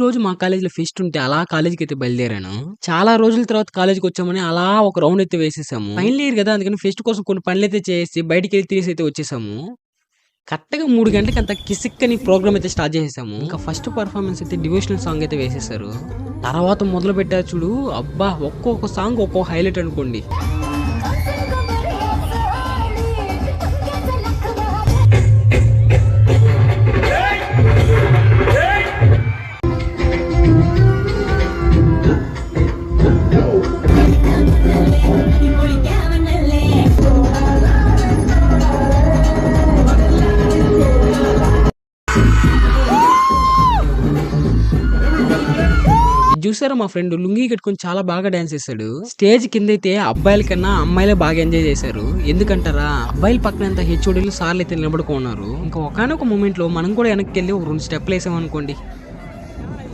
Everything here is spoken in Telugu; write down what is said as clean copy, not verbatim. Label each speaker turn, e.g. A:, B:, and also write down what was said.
A: రోజు మా కాలేజీలో ఫెస్ట్ ఉంటే అలా కాలేజీకి అయితే బయలుదేరాను. చాలా రోజుల తర్వాత కాలేజీకి వచ్చామని అలా ఒక రౌండ్ అయితే వేసేసాము. ఫైనల్ ఇయర్ కదా, అందుకని ఫెస్ట్ కోసం కొన్ని పనులైతే చేసి బయటికెళ్ళి తినేసి అయితే వచ్చేసాము. కరెక్ట్‌గా 3 గంటలకి అంత కిసిక్కని ప్రోగ్రామ్ అయితే స్టార్ట్ చేసేసాము. ఇంకా ఫస్ట్ పెర్ఫార్మన్స్ అయితే డివోషనల్ సాంగ్ అయితే వేసేసారు. తర్వాత మొదలుపెట్టారు చూడు, అబ్బా! ఒక్కొక్క సాంగ్ ఒక్కో హైలైట్ అనుకోండి. ఇది చూసారా, మా ఫ్రెండ్ లుంగీ కట్టుకొని చాలా బాగా డాన్స్ చేశాడు. స్టేజ్ కిందైతే అబ్బాయిల కన్నా అమ్మాయిలే బాగా ఎంజాయ్ చేశారు. ఎందుకంటారా, అబ్బాయిల పక్కన అంత హెచ్ఓడీలు సార్లు అయితే నిలబడుకున్నారు. ఇంకా ఒకానొక మూమెంట్ లో మనం కూడా వెనక్కి వెళ్ళి ఒక 2 స్టెప్లు వేసాం అనుకోండి.